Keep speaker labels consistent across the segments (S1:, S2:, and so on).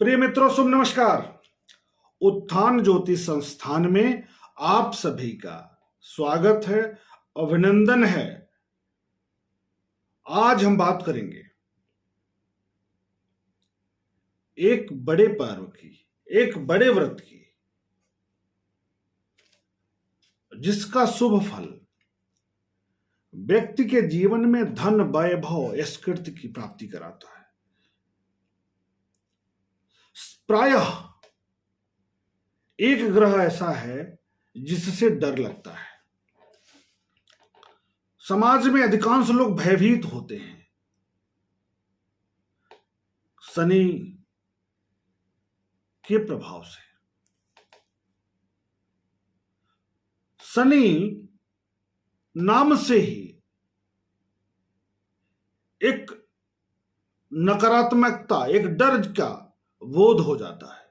S1: प्रिय मित्रों, शुभ नमस्कार। उत्थान ज्योति संस्थान में आप सभी का स्वागत है, अभिनंदन है। आज हम बात करेंगे एक बड़े पर्व की, एक बड़े व्रत की, जिसका शुभ फल व्यक्ति के जीवन में धन, वैभव, यशकीर्ति की प्राप्ति कराता है। प्रायः एक ग्रह ऐसा है जिससे डर लगता है। समाज में अधिकांश लोग भयभीत होते हैं शनि के प्रभाव से। शनि नाम से ही एक नकारात्मकता, एक डर का बोध हो जाता है।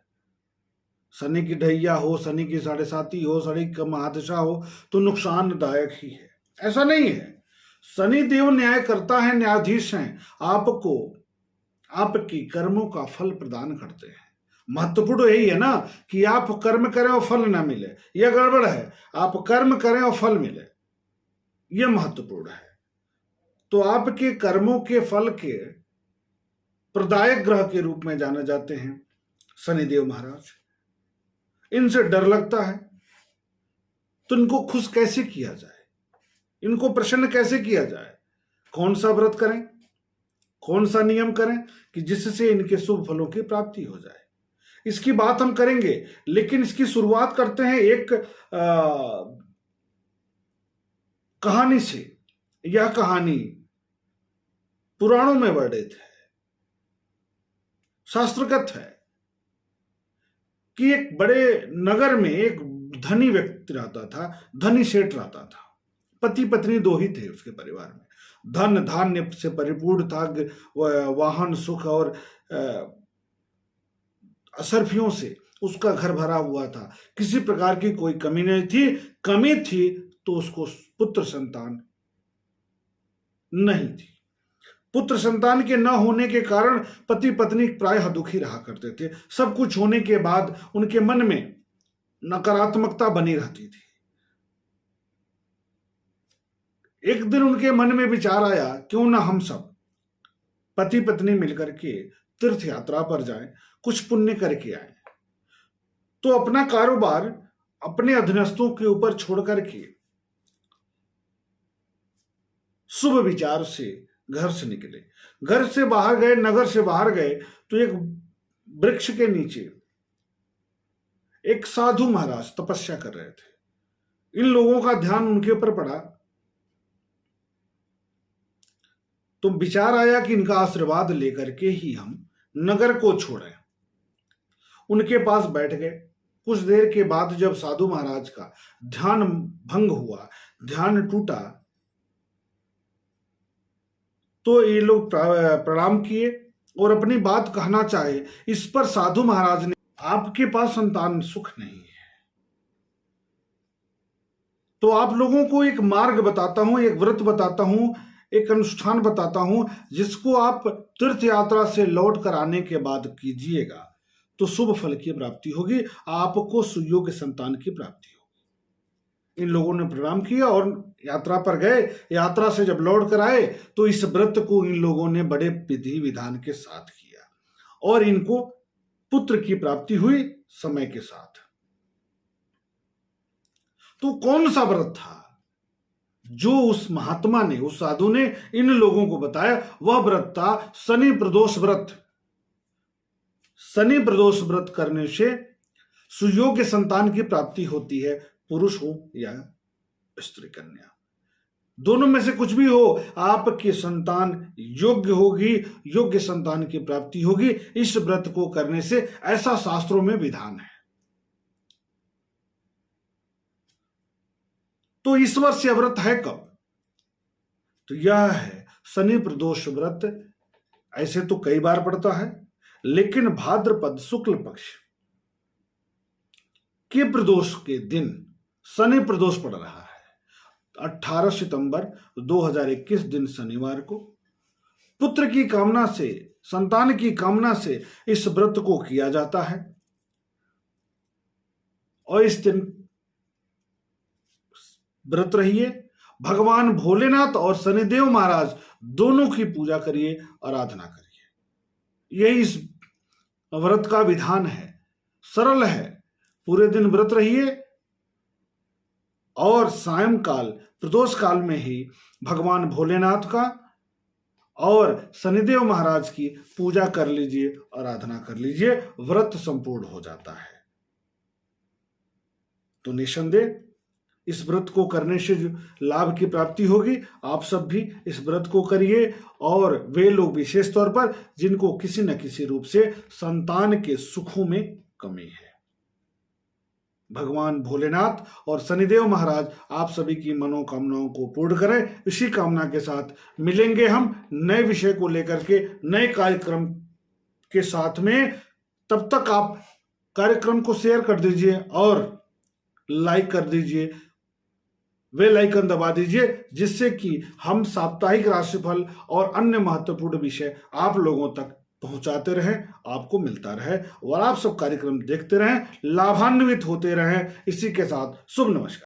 S1: शनि की ढैया हो, शनि की साढ़े साती हो, शनि का महादशा हो तो नुकसानदायक ही है, ऐसा नहीं है। शनि देव न्याय करता है, न्यायाधीश हैं, आपको आपकी कर्मों का फल प्रदान करते हैं। महत्वपूर्ण यही है ना कि आप कर्म करें और फल ना मिले, यह गड़बड़ है। आप कर्म करें और फल मिले, यह महत्वपूर्ण है। तो आपके कर्मों के फल के प्रदायक ग्रह के रूप में जाने जाते हैं शनिदेव महाराज। इनसे डर लगता है, तो इनको खुश कैसे किया जाए, इनको प्रसन्न कैसे किया जाए, कौन सा व्रत करें, कौन सा नियम करें कि जिससे इनके शुभ फलों की प्राप्ति हो जाए, इसकी बात हम करेंगे। लेकिन इसकी शुरुआत करते हैं एक कहानी से। यह कहानी पुराणों में वर्णित है, शास्त्रगत है कि एक बड़े नगर में एक धनी व्यक्ति रहता था, धनी सेठ रहता था। पति पत्नी दो ही थे उसके परिवार में। धन धान्य से परिपूर्ण था, वाहन, सुख और असरफियों से उसका घर भरा हुआ था। किसी प्रकार की कोई कमी नहीं थी। कमी थी तो उसको पुत्र संतान नहीं थी। पुत्र संतान के न होने के कारण पति पत्नी प्रायः दुखी रहा करते थे। सब कुछ होने के बाद उनके मन में नकारात्मकता बनी रहती थी। एक दिन उनके मन में विचार आया, क्यों ना हम सब पति पत्नी मिलकर के तीर्थ यात्रा पर जाएं, कुछ पुण्य करके आए। तो अपना कारोबार अपने अधीनस्थों के ऊपर छोड़ करके शुभ विचार से घर से निकले। घर से बाहर गए, नगर से बाहर गए तो एक वृक्ष के नीचे एक साधु महाराज तपस्या कर रहे थे। इन लोगों का ध्यान उनके ऊपर पड़ा तो विचार आया कि इनका आशीर्वाद लेकर के ही हम नगर को छोड़ें। उनके पास बैठ गए। कुछ देर के बाद जब साधु महाराज का ध्यान भंग हुआ, ध्यान टूटा, तो ये लोग प्रणाम किए और अपनी बात कहना चाहे। इस पर साधु महाराज ने, आपके पास संतान सुख नहीं है, तो आप लोगों को एक मार्ग बताता हूं, एक व्रत बताता हूं, एक अनुष्ठान बताता हूं, जिसको आप तीर्थ यात्रा से लौट कर आने के बाद कीजिएगा तो शुभ फल की प्राप्ति होगी, आपको सुयोग्य संतान की प्राप्ति होगी। इन लोगों ने प्रणाम किया और यात्रा पर गए। यात्रा से जब लौट कर आए तो इस व्रत को इन लोगों ने बड़े विधि विधान के साथ किया और इनको पुत्र की प्राप्ति हुई समय के साथ। तो कौन सा व्रत था जो उस महात्मा ने, उस साधु ने इन लोगों को बताया? वह व्रत था शनि प्रदोष व्रत। शनि प्रदोष व्रत करने से सुयोग्य संतान की प्राप्ति होती है, पुरुष हो या स्त्री कन्या, दोनों में से कुछ भी हो, आपकी संतान योग्य होगी, योग्य संतान की प्राप्ति होगी इस व्रत को करने से, ऐसा शास्त्रों में विधान है। तो इस वर्ष यह व्रत है कब? तो यह है शनि प्रदोष व्रत। ऐसे तो कई बार पड़ता है, लेकिन भाद्रपद शुक्ल पक्ष के प्रदोष के दिन शनि प्रदोष पड़ रहा है। 18 सितंबर 2021 दिन शनिवार को पुत्र की कामना से संतान की कामना से इस व्रत को किया जाता है और इस दिन व्रत रहिए, भगवान भोलेनाथ और शनिदेव महाराज दोनों की पूजा करिए, आराधना करिए। यही इस व्रत का विधान है, सरल है। पूरे दिन व्रत रहिए और सायंकाल प्रदोष काल में ही भगवान भोलेनाथ का और शनिदेव महाराज की पूजा कर लीजिए, आराधना कर लीजिए, व्रत संपूर्ण हो जाता है। तो निसंदेह इस व्रत को करने से जो लाभ की प्राप्ति होगी, आप सब भी इस व्रत को करिए। और वे लोग विशेष तौर पर जिनको किसी न किसी रूप से संतान के सुखों में कमी है, भगवान भोलेनाथ और शनिदेव महाराज आप सभी की मनोकामनाओं को पूर्ण करें। इसी कामना के साथ मिलेंगे हम नए विषय को लेकर के, नए कार्यक्रम के साथ में। तब तक आप कार्यक्रम को शेयर कर दीजिए और लाइक कर दीजिए, बेल आइकन दबा दीजिए, जिससे कि हम साप्ताहिक राशिफल और अन्य महत्वपूर्ण विषय आप लोगों तक पहुंचाते रहें, आपको मिलता रहे और आप सब कार्यक्रम देखते रहें, लाभान्वित होते रहें। इसी के साथ शुभ नमस्कार।